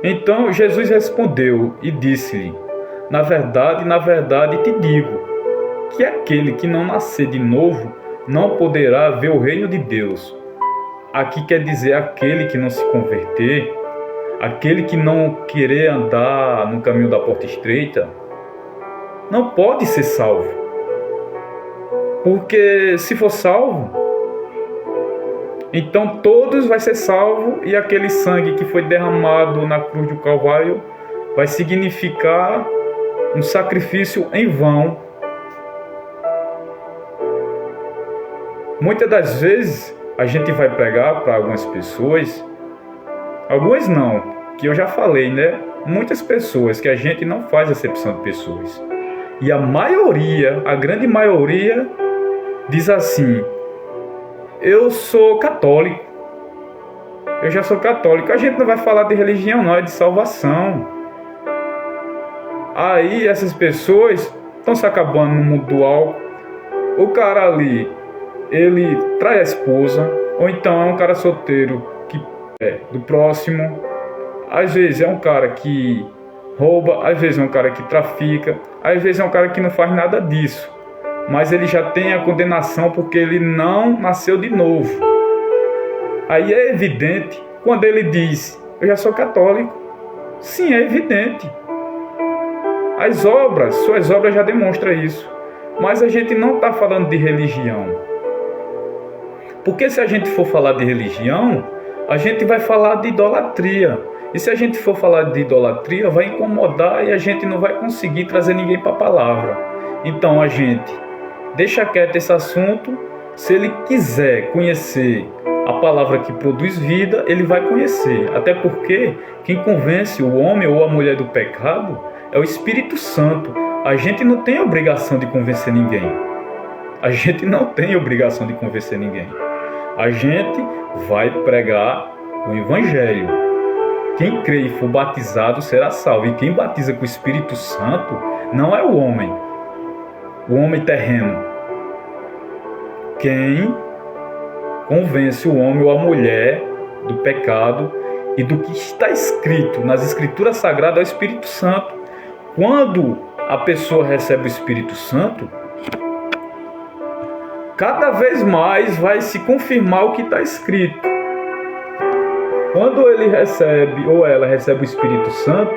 Então Jesus respondeu e disse-lhe: na verdade te digo, que aquele que não nascer de novo não poderá ver o reino de Deus. Aqui quer dizer aquele que não se converter, aquele que não querer andar no caminho da porta estreita, não pode ser salvo. Porque se for salvo, então todos vai ser salvo, e aquele sangue que foi derramado na cruz do Calvário vai significar um sacrifício em vão. Muitas das vezes a gente vai pregar para algumas pessoas, algumas não, que eu já falei, né? Muitas pessoas que a gente não faz acepção de pessoas. E a maioria, a grande maioria, diz assim: eu sou católico, eu já sou católico. A gente não vai falar de religião, não, é de salvação. Aí essas pessoas estão se acabando no mundo do álcool. O cara ali, ele trai a esposa, ou então é um cara solteiro que é do próximo. Às vezes é um cara que rouba, às vezes é um cara que trafica, às vezes é um cara que não faz nada disso, mas ele já tem a condenação porque ele não nasceu de novo. Aí é evidente quando ele diz: eu já sou católico. Sim, é evidente. Suas obras já demonstram isso. Mas a gente não está falando de religião. Porque se a gente for falar de religião, a gente vai falar de idolatria. E se a gente for falar de idolatria, vai incomodar e a gente não vai conseguir trazer ninguém para a palavra. Então a gente deixa quieto esse assunto. Se ele quiser conhecer a palavra que produz vida, ele vai conhecer. Até porque quem convence o homem ou a mulher do pecado é o Espírito Santo. A gente não tem obrigação de convencer ninguém. A gente não tem obrigação de convencer ninguém. A gente vai pregar o Evangelho. Quem crê e for batizado será salvo. E quem batiza com o Espírito Santo não é o homem terreno. Quem convence o homem ou a mulher do pecado e do que está escrito nas Escrituras Sagradas é o Espírito Santo. Quando a pessoa recebe o Espírito Santo, cada vez mais vai se confirmar o que está escrito. Quando ele recebe ou ela recebe o Espírito Santo,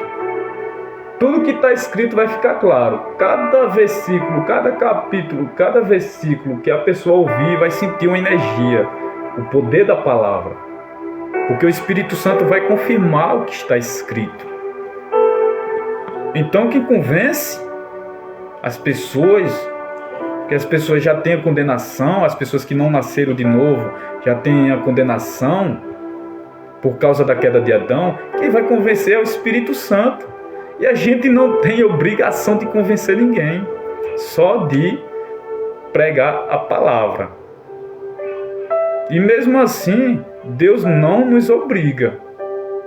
tudo que está escrito vai ficar claro. Cada versículo, cada capítulo, cada versículo que a pessoa ouvir vai sentir uma energia, o poder da palavra. Porque o Espírito Santo vai confirmar o que está escrito. Então quem convence as pessoas, que as pessoas já têm a condenação, as pessoas que não nasceram de novo já têm a condenação por causa da queda de Adão, quem vai convencer é o Espírito Santo. E a gente não tem obrigação de convencer ninguém, só de pregar a palavra. E mesmo assim, Deus não nos obriga.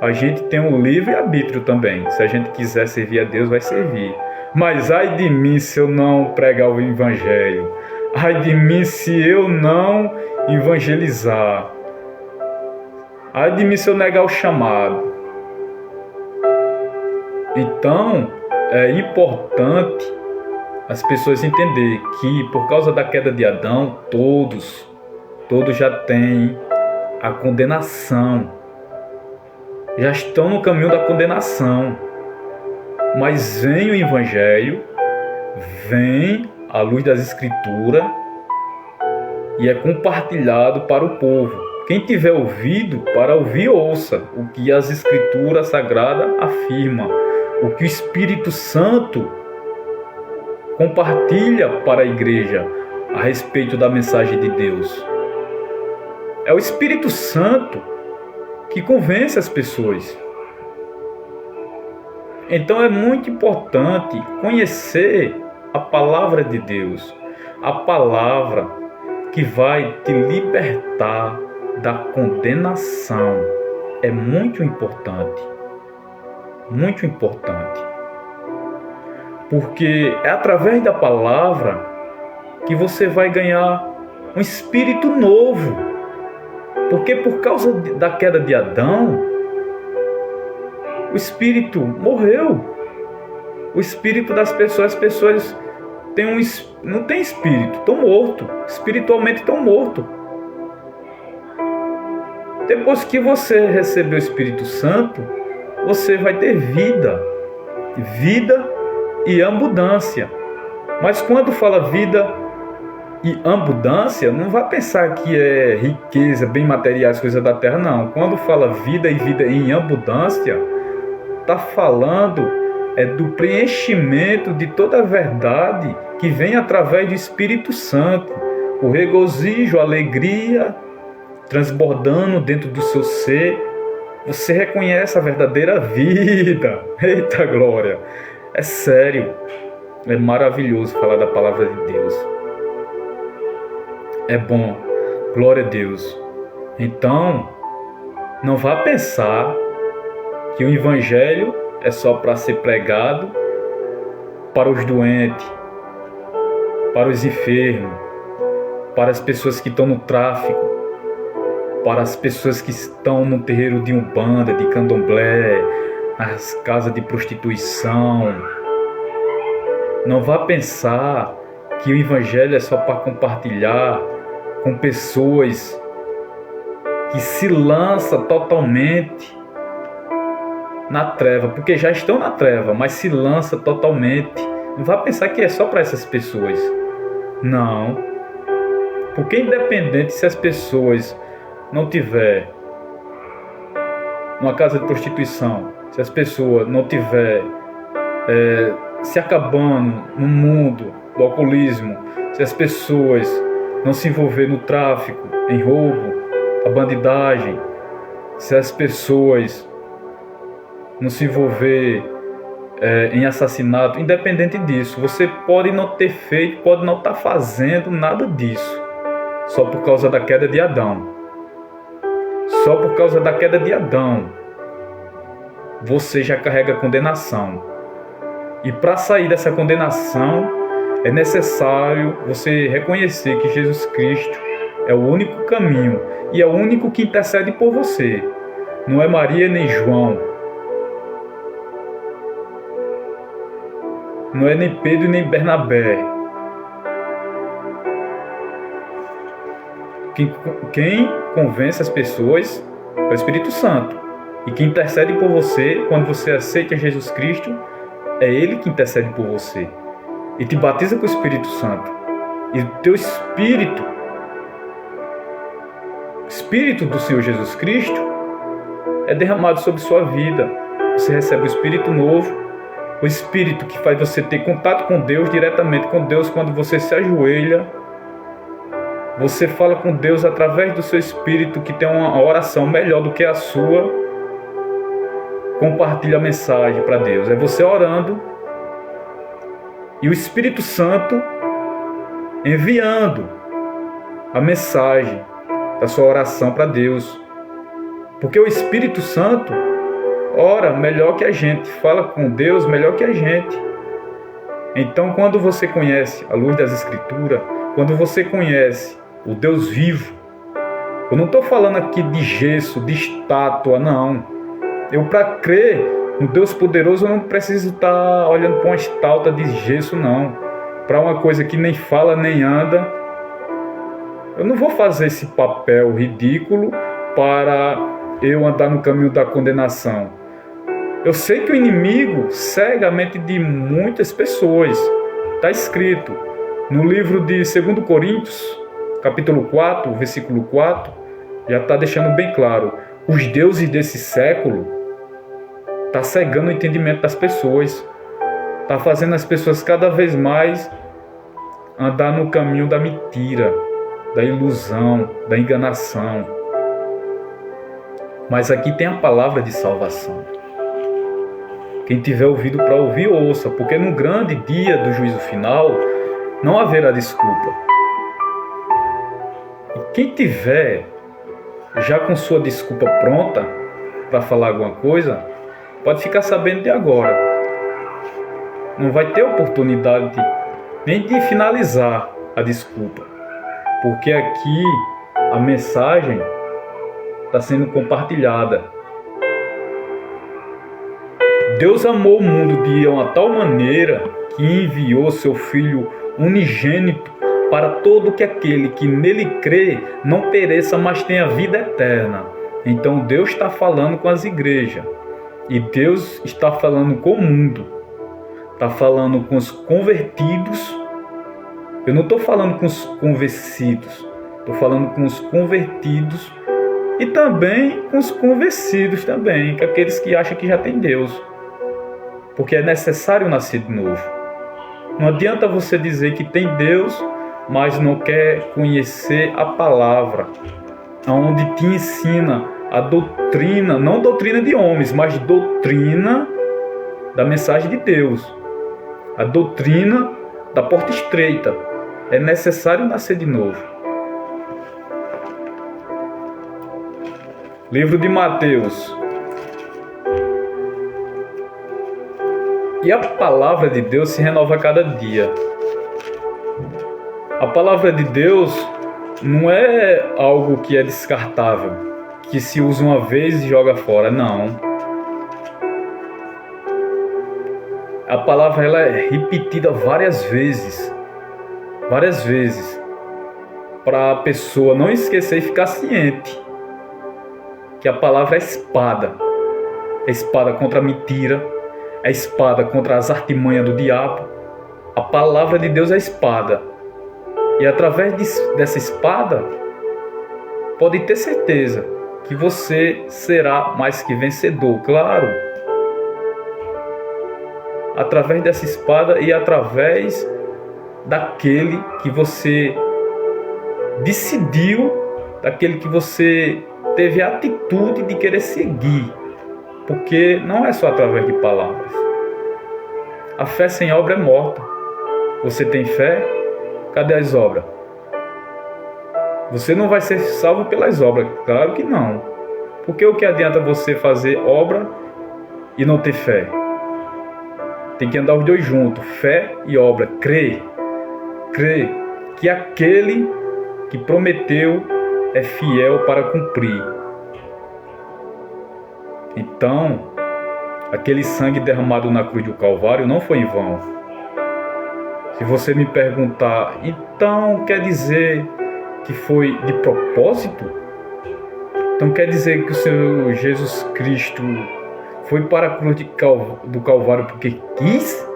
A gente tem um livre-arbítrio também. Se a gente quiser servir a Deus, vai servir. Mas ai de mim se eu não pregar o Evangelho. Ai de mim se eu não evangelizar. Ai de mim se eu negar o chamado. Então, é importante as pessoas entenderem que por causa da queda de Adão, todos já têm a condenação. Já estão no caminho da condenação. Mas vem o Evangelho, vem a luz das Escrituras e é compartilhado para o povo. Quem tiver ouvido para ouvir, ouça o que as Escrituras Sagradas afirmam, o que o Espírito Santo compartilha para a igreja a respeito da mensagem de Deus. É o Espírito Santo que convence as pessoas. Então é muito importante conhecer a palavra de Deus, a palavra que vai te libertar da condenação. É muito importante, porque é através da palavra que você vai ganhar um espírito novo. Porque por causa da queda de Adão, O espírito morreu. O espírito das pessoas, as pessoas não têm espírito, estão mortos. Espiritualmente estão mortos. Depois que você recebeu o Espírito Santo, você vai ter vida. Vida e abundância. Mas quando fala vida e abundância, não vai pensar que é riqueza, bem materiais, coisas da terra, não. Quando fala vida e vida em abundância, está falando do preenchimento de toda a verdade que vem através do Espírito Santo. O regozijo, a alegria transbordando dentro do seu ser. Você reconhece a verdadeira vida. Eita glória! É sério. É maravilhoso falar da palavra de Deus. É bom. Glória a Deus. Então, não vá pensar que o Evangelho é só para ser pregado para os doentes, para os enfermos, para as pessoas que estão no tráfico, para as pessoas que estão no terreiro de umbanda, de candomblé, nas casas de prostituição. Não vá pensar que o Evangelho é só para compartilhar com pessoas que se lançam totalmente na treva, porque já estão na treva, mas se lança totalmente. Não vá pensar que é só para essas pessoas. Não. Porque independente se as pessoas não tiver numa casa de prostituição, se as pessoas não tiver se acabando no mundo do alcoolismo, se as pessoas não se envolver no tráfico, em roubo, a bandidagem, se as pessoas não se envolver em assassinato, independente disso, você pode não ter feito, pode não estar fazendo nada disso, só por causa da queda de Adão. Só por causa da queda de Adão, você já carrega condenação. E para sair dessa condenação, é necessário você reconhecer que Jesus Cristo é o único caminho e é o único que intercede por você. Não é Maria nem João. Não é nem Pedro nem Bernabé. Quem convence as pessoas é o Espírito Santo. E quem intercede por você, quando você aceita Jesus Cristo, é Ele que intercede por você. E te batiza com o Espírito Santo. E o teu Espírito do Senhor Jesus Cristo, é derramado sobre sua vida. Você recebe o Espírito novo, o Espírito que faz você ter contato com Deus, diretamente com Deus, quando você se ajoelha. Você fala com Deus através do seu Espírito, que tem uma oração melhor do que a sua. Compartilha a mensagem para Deus. É você orando e o Espírito Santo enviando a mensagem da sua oração para Deus. Porque o Espírito Santo ora melhor que a gente, fala com Deus melhor que a gente. Então, quando você conhece a luz das Escrituras, quando você conhece o Deus vivo, eu não estou falando aqui de gesso, de estátua, não. Eu, para crer no Deus poderoso, eu não preciso estar olhando para uma estátua de gesso, não. Para uma coisa que nem fala nem anda, eu não vou fazer esse papel ridículo para eu andar no caminho da condenação. Eu sei que o inimigo cega a mente de muitas pessoas. Está escrito no livro de 2 Coríntios, capítulo 4, versículo 4, já está deixando bem claro. Os deuses desse século está cegando o entendimento das pessoas. Está fazendo as pessoas cada vez mais andar no caminho da mentira, da ilusão, da enganação. Mas aqui tem a palavra de salvação. Quem tiver ouvido para ouvir, ouça, porque no grande dia do juízo final não haverá desculpa. E quem tiver já com sua desculpa pronta para falar alguma coisa, pode ficar sabendo de agora. Não vai ter oportunidade nem de finalizar a desculpa, porque aqui a mensagem está sendo compartilhada. Deus amou o mundo de uma tal maneira que enviou seu Filho unigênito para todo que aquele que nele crê não pereça, mas tenha vida eterna. Então Deus está falando com as igrejas. E Deus está falando com o mundo. Está falando com os convertidos. Eu não estou falando com os convencidos. Estou falando com os convertidos. E também com os convencidos também. Com aqueles que acham que já tem Deus. Porque é necessário nascer de novo. Não adianta você dizer que tem Deus, mas não quer conhecer a palavra, onde te ensina a doutrina, não doutrina de homens, mas doutrina da mensagem de Deus, a doutrina da porta estreita. É necessário nascer de novo. Livro de Mateus. E a palavra de Deus se renova a cada dia. A palavra de Deus não é algo que é descartável, que se usa uma vez e joga fora, não. A palavra ela é repetida várias vezes, para a pessoa não esquecer e ficar ciente que a palavra é espada. É espada contra a mentira, é espada contra as artimanhas do diabo. A palavra de Deus é espada. E através dessa espada, pode ter certeza que você será mais que vencedor, claro. Através dessa espada e através daquele que você decidiu, daquele que você teve a atitude de querer seguir. Porque não é só através de palavras. A fé sem obra é morta. Você tem fé? Cadê as obras? Você não vai ser salvo pelas obras. Claro que não. Porque o que adianta você fazer obra e não ter fé? Tem que andar os dois juntos. Fé e obra. Crer. Crer que aquele que prometeu é fiel para cumprir. Então, aquele sangue derramado na cruz do Calvário não foi em vão. Se você me perguntar, então quer dizer que foi de propósito? Então quer dizer que o Senhor Jesus Cristo foi para a cruz do Calvário porque quis?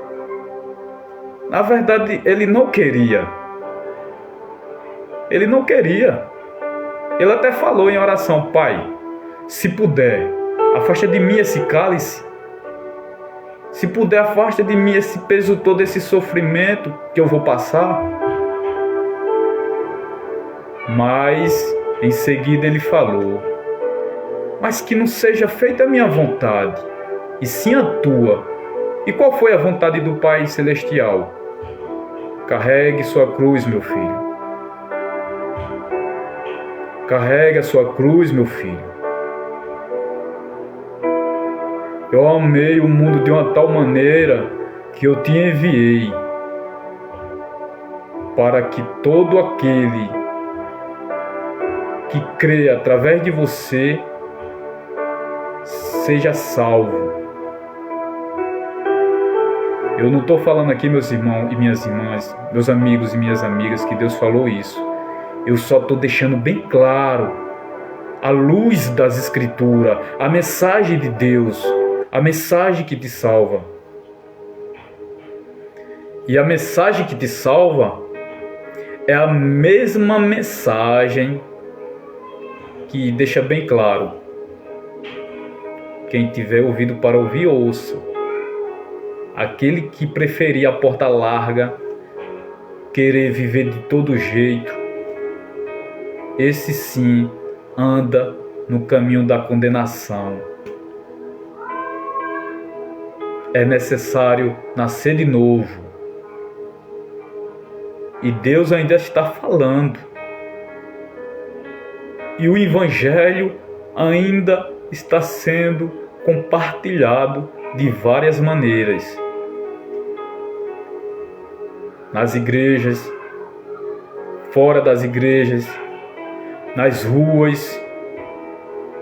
Na verdade, ele não queria. Ele não queria. Ele até falou em oração: Pai, se puder, afasta de mim esse cálice. Se puder, afasta de mim esse peso todo, esse sofrimento que eu vou passar. Mas, em seguida, ele falou: mas que não seja feita a minha vontade, e sim a tua. E qual foi a vontade do Pai Celestial? Carregue sua cruz, meu filho. Carregue a sua cruz, meu filho. Eu amei o mundo de uma tal maneira que eu te enviei para que todo aquele que crê através de você seja salvo. Eu não estou falando aqui, meus irmãos e minhas irmãs, meus amigos e minhas amigas, que Deus falou isso. Eu só estou deixando bem claro a luz das Escrituras, a mensagem de Deus, a mensagem que te salva. E a mensagem que te salva é a mesma mensagem que deixa bem claro. Quem tiver ouvido para ouvir, ouça. Aquele que preferir a porta larga, querer viver de todo jeito, esse sim anda no caminho da condenação. É necessário nascer de novo. E Deus ainda está falando. E o Evangelho ainda está sendo compartilhado de várias maneiras. Nas igrejas, fora das igrejas, nas ruas,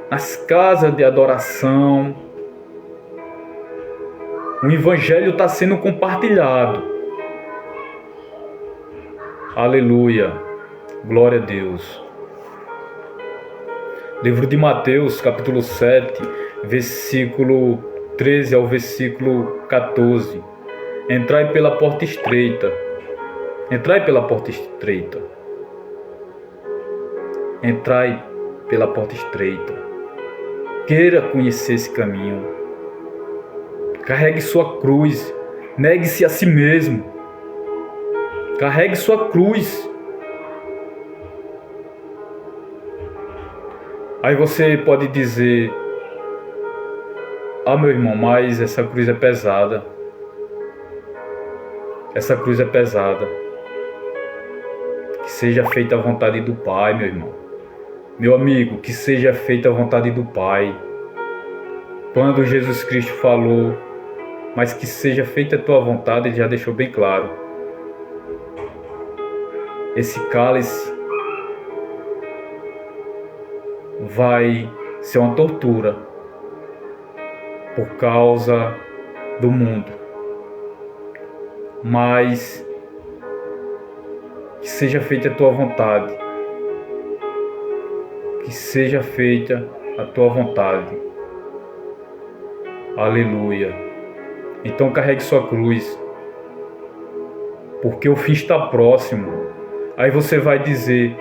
nas casas de adoração. O Evangelho está sendo compartilhado. Aleluia. Glória a Deus. Livro de Mateus, capítulo 7, versículo 13 ao versículo 14. Entrai pela porta estreita. Entrai pela porta estreita. Entrai pela porta estreita. Queira conhecer esse caminho. Carregue sua cruz. Negue-se a si mesmo. Carregue sua cruz. Aí você pode dizer: ah, meu irmão, mas essa cruz é pesada. Essa cruz é pesada. Que seja feita a vontade do Pai, meu irmão. Meu amigo, que seja feita a vontade do Pai. Quando Jesus Cristo falou, mas que seja feita a tua vontade, ele já deixou bem claro. Esse cálice vai ser uma tortura por causa do mundo. Mas que seja feita a tua vontade. Que seja feita a tua vontade. Aleluia. Então carregue sua cruz, porque o fim está próximo. Aí você vai dizer: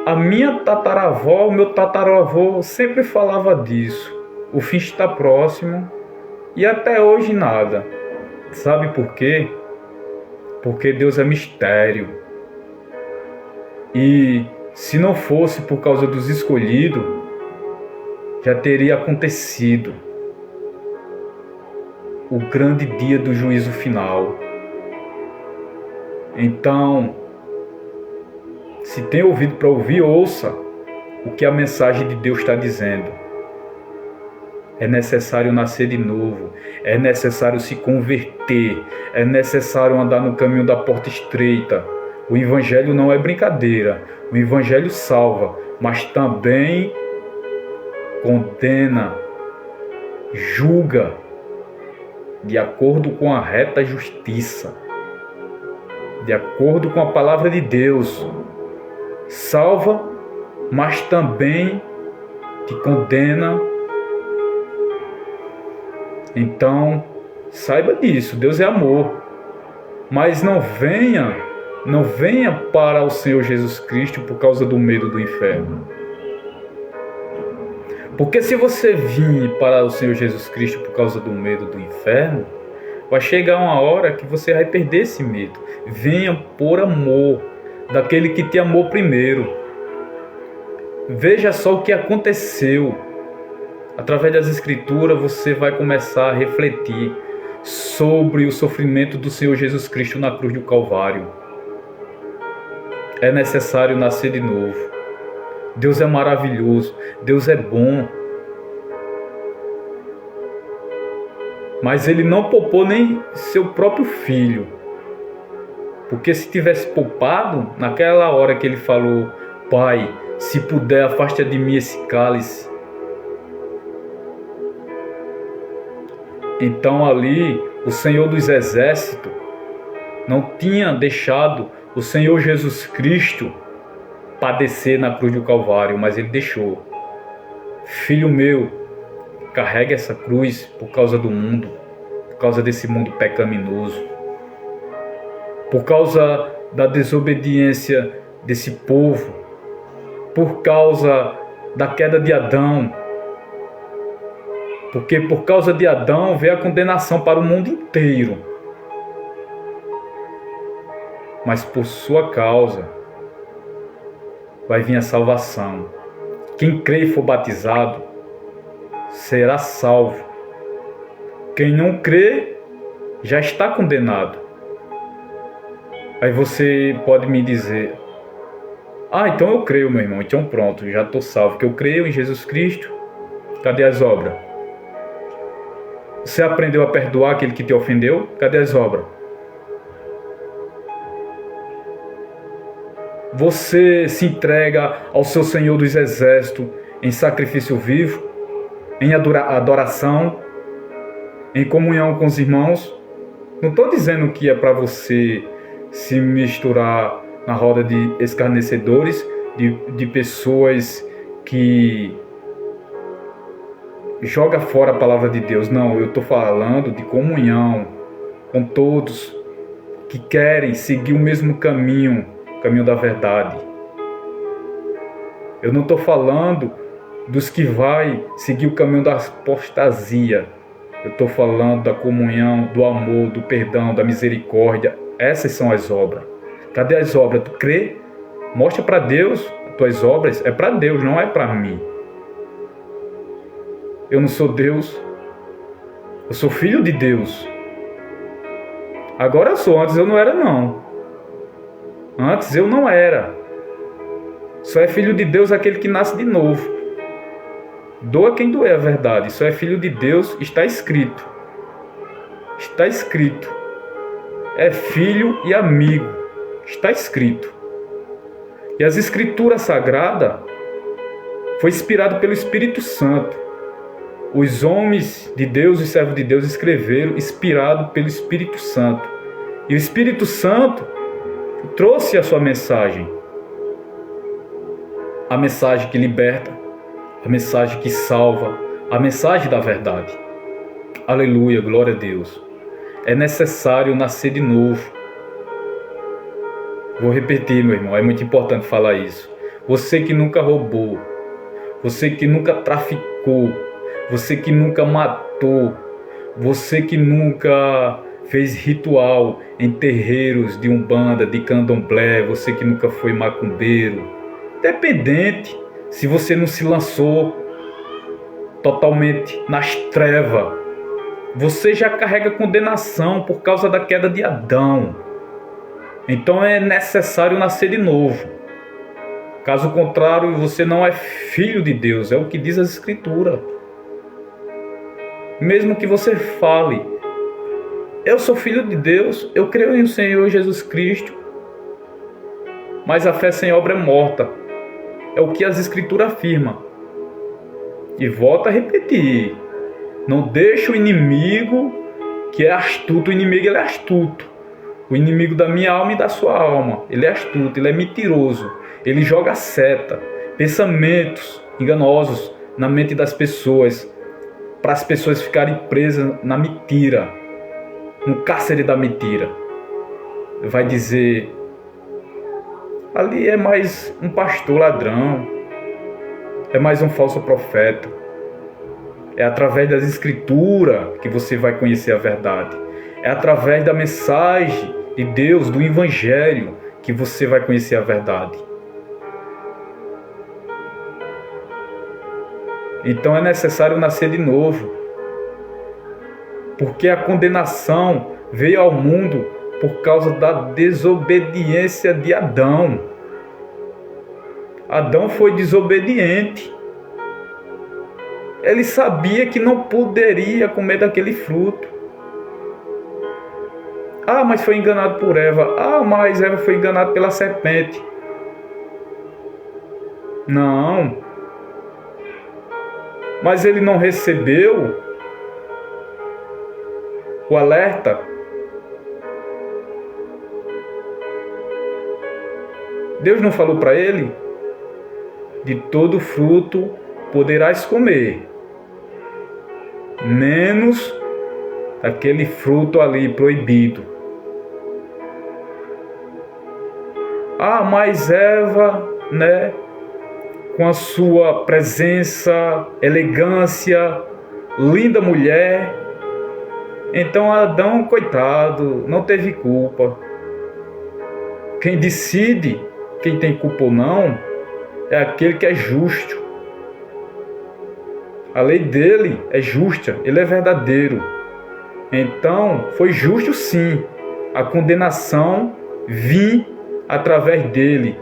a minha tataravó, o meu tataravô sempre falava disso. O fim está próximo e até hoje nada. Sabe por quê? Porque Deus é mistério. E se não fosse por causa dos escolhidos, já teria acontecido o grande dia do juízo final. Então, se tem ouvido para ouvir, ouça o que a mensagem de Deus está dizendo. É necessário nascer de novo, é necessário se converter, é necessário andar no caminho da porta estreita. O Evangelho não é brincadeira, o Evangelho salva, mas também condena, julga, de acordo com a reta justiça, de acordo com a palavra de Deus. Salva, mas também te condena. Então, saiba disso, Deus é amor. Mas não venha para o Senhor Jesus Cristo por causa do medo do inferno. Porque se você vir para o Senhor Jesus Cristo por causa do medo do inferno, vai chegar uma hora que você vai perder esse medo. Venha por amor daquele que te amou primeiro. Veja só o que aconteceu. Através das Escrituras você vai começar a refletir sobre o sofrimento do Senhor Jesus Cristo na cruz do Calvário. É necessário nascer de novo. Deus é maravilhoso, Deus é bom. Mas Ele não poupou nem seu próprio filho. Porque se tivesse poupado, naquela hora que Ele falou: Pai, se puder, afasta de mim esse cálice. Então ali, o Senhor dos Exércitos não tinha deixado o Senhor Jesus Cristo padecer na cruz do Calvário, mas Ele deixou. Filho meu, carrega essa cruz por causa do mundo, por causa desse mundo pecaminoso, por causa da desobediência desse povo, por causa da queda de Adão. Porque por causa de Adão veio a condenação para o mundo inteiro. Mas por sua causa vai vir a salvação. Quem crê e for batizado será salvo. Quem não crê já está condenado. Aí você pode me dizer: ah, então eu creio, meu irmão, então pronto, já estou salvo, porque eu creio em Jesus Cristo. Cadê as obras? Você aprendeu a perdoar aquele que te ofendeu? Cadê as obras? Você se entrega ao seu Senhor dos Exércitos em sacrifício vivo, em adoração, em comunhão com os irmãos. Não estou dizendo que é para você se misturar na roda de escarnecedores, de pessoas que jogam fora a palavra de Deus. Não, eu estou falando de comunhão com todos que querem seguir o mesmo caminho, o caminho da verdade. Eu não estou falando dos que vai seguir o caminho da apostasia. Eu estou falando da comunhão, do amor, do perdão, da misericórdia. Essas são as obras. Cadê as obras? Tu crê? Mostra para Deus as tuas obras. É para Deus, não é para mim. Eu não sou Deus. Eu sou filho de Deus. Agora eu sou. Antes eu não era, não. Antes eu não era. Só é filho de Deus aquele que nasce de novo. Doa quem doer a verdade. Só é filho de Deus, está escrito. Está escrito. É filho e amigo. Está escrito. E as escrituras sagradas foi inspirado pelo Espírito Santo. Os homens de Deus, os servos de Deus escreveram inspirado pelo Espírito Santo. E o Espírito Santo trouxe a sua mensagem. A mensagem que liberta, a mensagem que salva, a mensagem da verdade. Aleluia, glória a Deus. É necessário nascer de novo. Vou repetir, meu irmão, é muito importante falar isso. Você que nunca roubou, você que nunca traficou, você que nunca matou, você que nunca fez ritual em terreiros de umbanda, de candomblé, você que nunca foi macumbeiro, independente se você não se lançou totalmente nas trevas, você já carrega condenação por causa da queda de Adão. Então é necessário nascer de novo. Caso contrário, você não é filho de Deus, é o que diz a Escritura. Mesmo que você fale, eu sou filho de Deus, eu creio em o Senhor Jesus Cristo, mas a fé sem obra é morta. É o que as Escrituras afirmam. E volto a repetir. Não deixe o inimigo, que é astuto, o inimigo ele é astuto. O inimigo da minha alma e da sua alma. Ele é astuto, ele é mentiroso. Ele joga seta, pensamentos enganosos na mente das pessoas, para as pessoas ficarem presas na mentira, no cárcere da mentira. Vai dizer, ali é mais um pastor ladrão, é mais um falso profeta. É através das Escrituras que você vai conhecer a verdade. É através da mensagem de Deus, do Evangelho, que você vai conhecer a verdade. Então é necessário nascer de novo. Porque a condenação veio ao mundo por causa da desobediência de Adão. Adão foi desobediente. Ele sabia que não poderia comer daquele fruto. Ah, mas foi enganado por Eva. Ah, mas Eva foi enganada pela serpente. Não. Mas ele não recebeu o alerta. Deus não falou para ele? De todo fruto poderás comer, menos aquele fruto ali proibido. Ah, mas Eva, né, com a sua presença, elegância, linda mulher, então Adão, coitado, não teve culpa. Quem decide quem tem culpa ou não é aquele que é justo. A lei dele é justa, ele é verdadeiro. Então, foi justo sim a condenação vir através dele,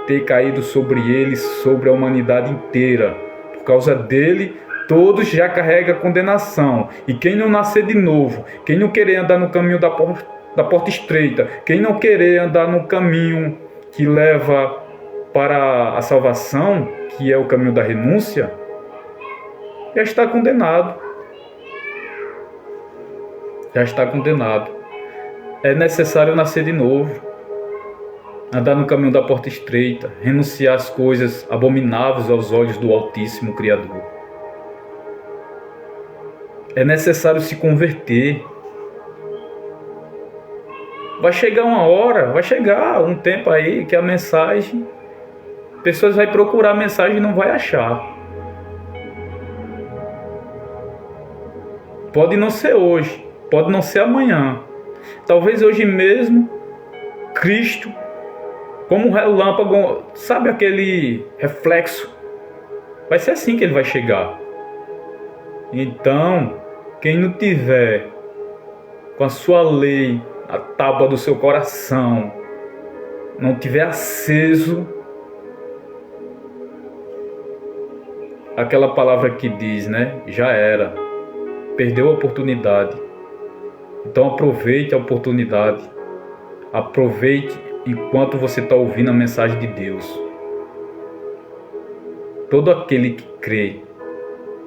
ter caído sobre ele, sobre a humanidade inteira. Por causa dele, todos já carregam a condenação. E quem não nascer de novo, quem não querer andar no caminho da porta estreita, quem não querer andar no caminho que leva para a salvação, que é o caminho da renúncia, já está condenado. já está condenado. É necessário nascer de novo, andar no caminho da porta estreita, renunciar às coisas abomináveis aos olhos do Altíssimo Criador. É necessário se converter. Vai chegar uma hora, vai chegar um tempo aí que a mensagem, pessoas vão procurar a mensagem e não vai achar. Pode não ser hoje, pode não ser amanhã. Talvez hoje mesmo, Cristo, como um relâmpago, sabe aquele reflexo? Vai ser assim que ele vai chegar. Então, quem não tiver com a sua lei, a tábua do seu coração, não tiver aceso aquela palavra que diz, né? Já era. Perdeu a oportunidade. Então aproveite a oportunidade. Aproveite enquanto você está ouvindo a mensagem de Deus. Todo aquele que crê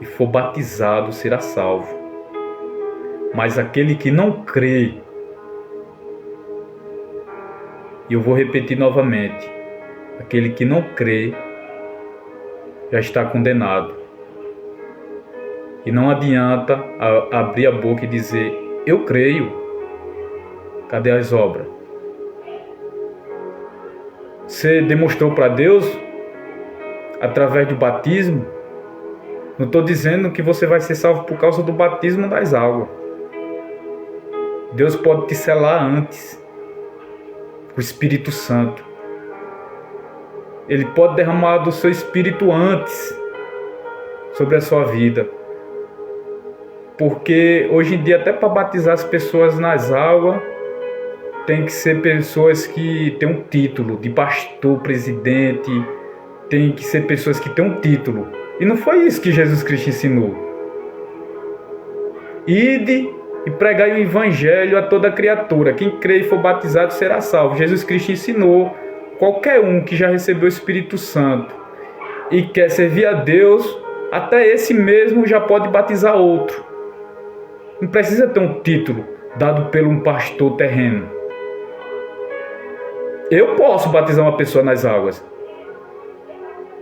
e for batizado será salvo. Mas aquele que não crê, e eu vou repetir novamente, aquele que não crê já está condenado. E não adianta abrir a boca e dizer, eu creio. Cadê as obras? Você demonstrou para Deus através do batismo? Não estou dizendo que você vai ser salvo por causa do batismo das águas. Deus pode te selar antes. O Espírito Santo. Ele pode derramar do seu Espírito antes sobre a sua vida. Porque hoje em dia, até para batizar as pessoas nas águas, tem que ser pessoas que têm um título de pastor, presidente, tem que ser pessoas que têm um título. E não foi isso que Jesus Cristo ensinou. Ide e pregai o evangelho a toda criatura. Quem crê e for batizado será salvo. Jesus Cristo ensinou qualquer um que já recebeu o Espírito Santo e quer servir a Deus, até esse mesmo já pode batizar outro. Não precisa ter um título dado por um pastor terreno. Eu posso batizar uma pessoa nas águas.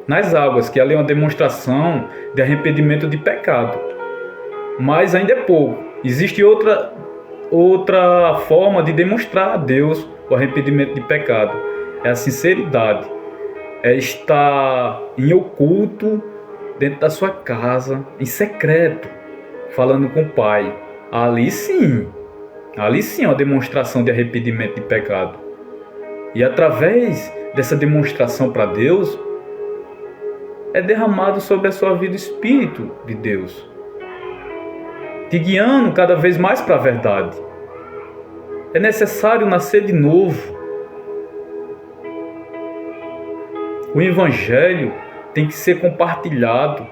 Nas águas, que ali é uma demonstração de arrependimento de pecado. Mas ainda é pouco. Existe outra forma de demonstrar a Deus o arrependimento de pecado. É a sinceridade. É estar em oculto, dentro da sua casa, em secreto, falando com o Pai. Ali sim é uma demonstração de arrependimento de pecado. E através dessa demonstração para Deus, é derramado sobre a sua vida o Espírito de Deus, te guiando cada vez mais para a verdade. É necessário nascer de novo. O Evangelho tem que ser compartilhado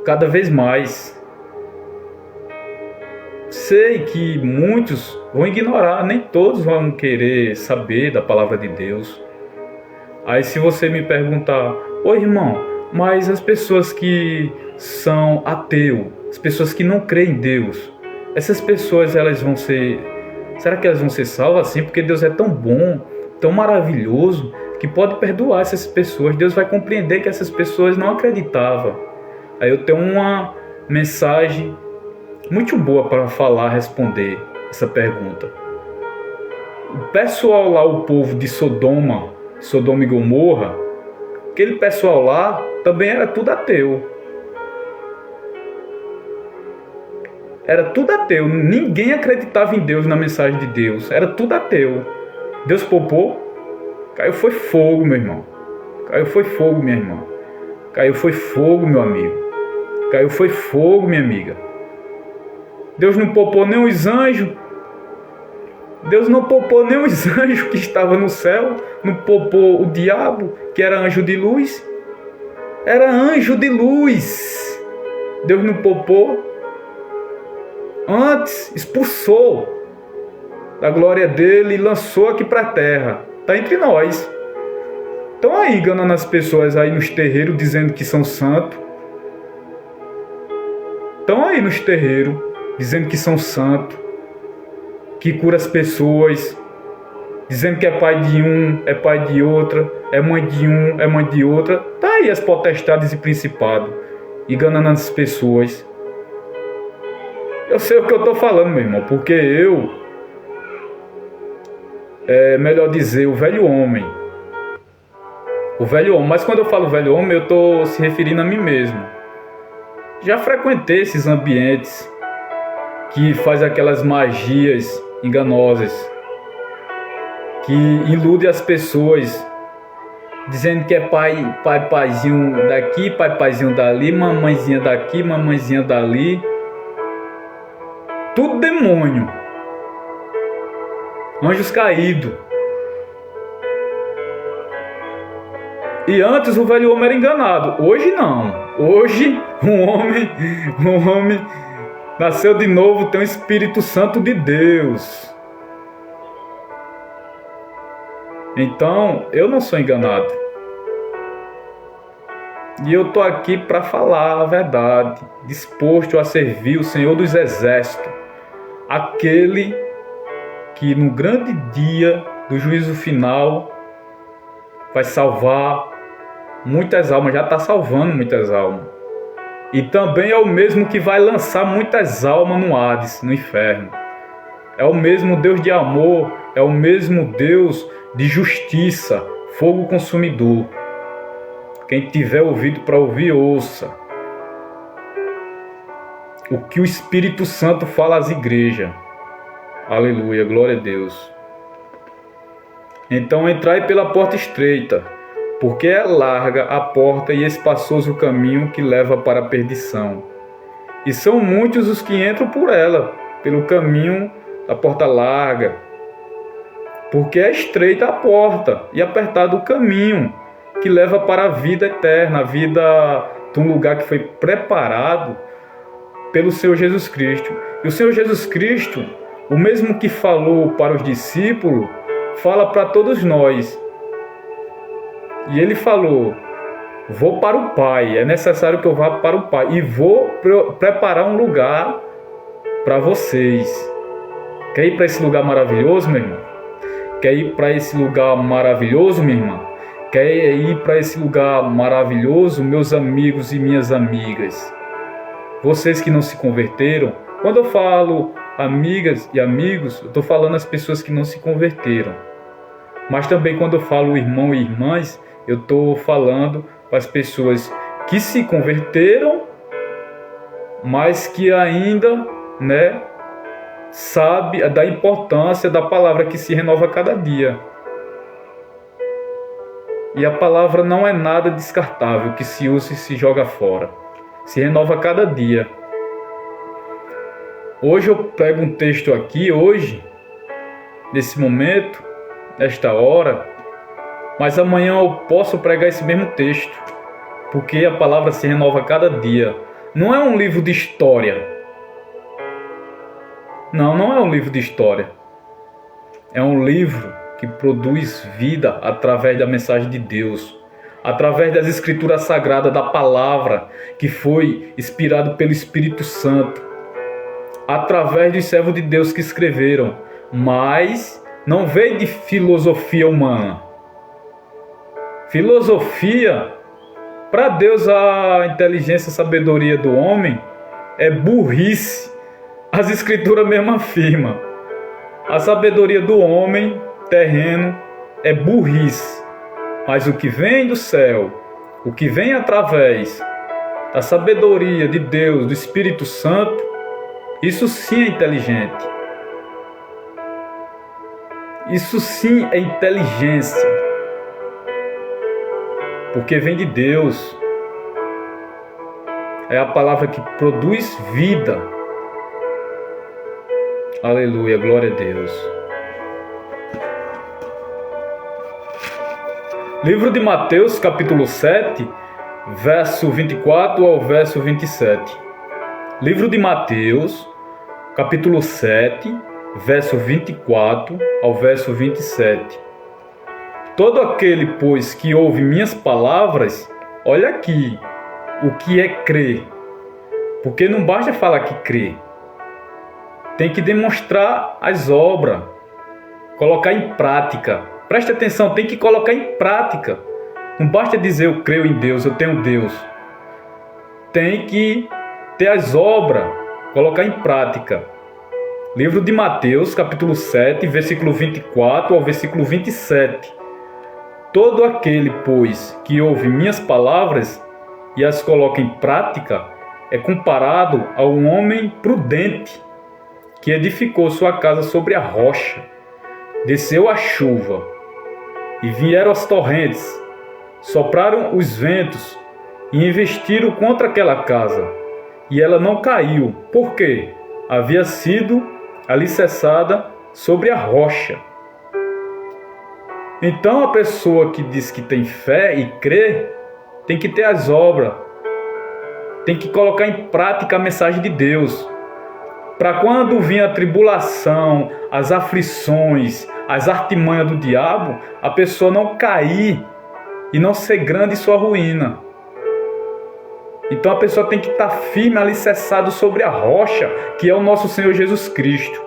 cada vez mais. Sei que muitos vão ignorar, nem todos vão querer saber da palavra de Deus. Aí se você me perguntar, ô irmão, mas as pessoas que são ateus, as pessoas que não creem em Deus, essas pessoas será que elas vão ser salvas assim? Porque Deus é tão bom, tão maravilhoso, que pode perdoar essas pessoas. Deus vai compreender que essas pessoas não acreditavam. Aí eu tenho uma mensagem muito boa para responder essa pergunta. O pessoal lá, o povo de Sodoma e Gomorra, aquele pessoal lá também era tudo ateu. Era tudo ateu. Ninguém acreditava em Deus, na mensagem de Deus. Era tudo ateu. Deus poupou. Caiu foi fogo, meu irmão. Caiu foi fogo, minha irmã. Caiu foi fogo, meu amigo. Caiu foi fogo, minha amiga. Deus não poupou nem os anjos. Deus não poupou nem os anjos que estavam no céu. Não poupou o diabo, que era anjo de luz. Era anjo de luz. Deus não poupou. Antes expulsou da glória dele e lançou aqui para a terra. Está entre nós. Estão aí enganando as pessoas aí nos terreiros, dizendo que são santos. Estão aí nos terreiros, dizendo que são santos. que cura as pessoas, dizendo que é pai de um, é pai de outra, é mãe de um, é mãe de outra. Tá aí as potestades e principados, enganando as pessoas. Eu sei o que eu estou falando, meu irmão, porque é melhor dizer, o velho homem. O velho homem, mas quando eu falo velho homem, eu estou se referindo a mim mesmo. Já frequentei esses ambientes que faz aquelas magias enganosas, que iludem as pessoas, dizendo que é paizinho daqui, paizinho dali, mamãezinha daqui, mamãezinha dali. Tudo demônio. Anjos caídos. E antes o velho homem era enganado. Hoje não. Hoje um homem nasceu de novo, tem o Espírito Santo de Deus. Então, eu não sou enganado. E eu estou aqui para falar a verdade, disposto a servir o Senhor dos Exércitos, aquele que no grande dia do juízo final vai salvar muitas almas, já está salvando muitas almas. E também é o mesmo que vai lançar muitas almas no Hades, no inferno. É o mesmo Deus de amor, é o mesmo Deus de justiça, fogo consumidor. Quem tiver ouvido para ouvir, ouça o que o Espírito Santo fala às igrejas. Aleluia, glória a Deus. Então entrai pela porta estreita, porque é larga a porta e espaçoso o caminho que leva para a perdição. E são muitos os que entram por ela, pelo caminho da porta larga. Porque é estreita a porta e apertado o caminho que leva para a vida eterna, a vida de um lugar que foi preparado pelo Senhor Jesus Cristo. E o Senhor Jesus Cristo, o mesmo que falou para os discípulos, fala para todos nós. E ele falou: vou para o Pai, é necessário que eu vá para o Pai e vou preparar um lugar para vocês. Quer ir para esse lugar maravilhoso, meu irmão? Quer ir para esse lugar maravilhoso, minha irmã? Quer ir para esse lugar maravilhoso, meus amigos e minhas amigas? Vocês que não se converteram, quando eu falo amigas e amigos, eu estou falando as pessoas que não se converteram. Mas também quando eu falo irmão e irmãs, eu estou falando para as pessoas que se converteram, mas que ainda, sabe da importância da palavra que se renova a cada dia. E a palavra não é nada descartável, que se usa e se joga fora. Se renova a cada dia. Hoje eu pego um texto aqui, nesse momento, nesta hora, mas amanhã eu posso pregar esse mesmo texto, porque a palavra se renova a cada dia. Não é um livro de história. Não é um livro de história. É um livro que produz vida através da mensagem de Deus, através das escrituras sagradas, da palavra que foi inspirado pelo Espírito Santo, através dos servos de Deus que escreveram, mas não veio de filosofia humana. Filosofia, para Deus, a inteligência, a sabedoria do homem é burrice. As escrituras mesmo afirmam. A sabedoria do homem terreno é burrice. Mas o que vem do céu, o que vem através da sabedoria de Deus, do Espírito Santo, isso sim é inteligente. Isso sim é inteligência. Porque vem de Deus. É a palavra que produz vida. Aleluia, glória a Deus. Livro de Mateus, capítulo 7, verso 24 ao verso 27. Livro de Mateus, capítulo 7, verso 24 ao verso 27. Todo aquele, pois, que ouve minhas palavras, olha aqui, o que é crer. Porque não basta falar que crê. tem que demonstrar as obras, colocar em prática. Preste atenção, tem que colocar em prática. Não basta dizer eu creio em Deus, eu tenho Deus. Tem que ter as obras, colocar em prática. Livro de Mateus, capítulo 7, versículo 24 ao versículo 27. Todo aquele, pois, que ouve minhas palavras e as coloca em prática, é comparado a um homem prudente, que edificou sua casa sobre a rocha. Desceu a chuva, e vieram as torrentes, sopraram os ventos, e investiram contra aquela casa, e ela não caiu, porque havia sido alicerçada sobre a rocha. Então a pessoa que diz que tem fé e crê, tem que ter as obras, tem que colocar em prática a mensagem de Deus, para quando vir a tribulação, as aflições, as artimanhas do diabo, a pessoa não cair e não ser grande em sua ruína. Então a pessoa tem que estar firme, alicerçado sobre a rocha, que é o nosso Senhor Jesus Cristo.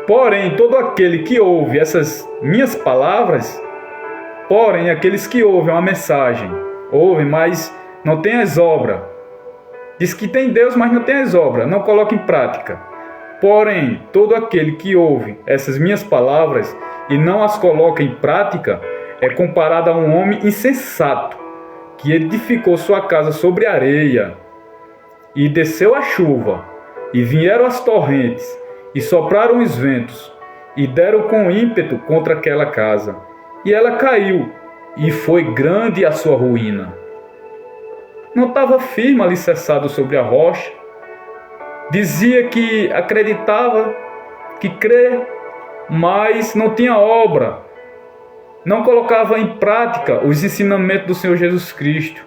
Porém, todo aquele que ouve essas minhas palavras, porém, aqueles que ouvem uma mensagem, ouvem, mas não tem as obras. Diz que tem Deus, mas não tem as obras, não coloca em prática. Porém, todo aquele que ouve essas minhas palavras e não as coloca em prática, é comparado a um homem insensato, que edificou sua casa sobre areia, e desceu a chuva, e vieram as torrentes, e sopraram os ventos, e deram com ímpeto contra aquela casa, e ela caiu, e foi grande a sua ruína. Não estava firme alicerçado sobre a rocha, dizia que acreditava, que crê, mas não tinha obra, não colocava em prática os ensinamentos do Senhor Jesus Cristo.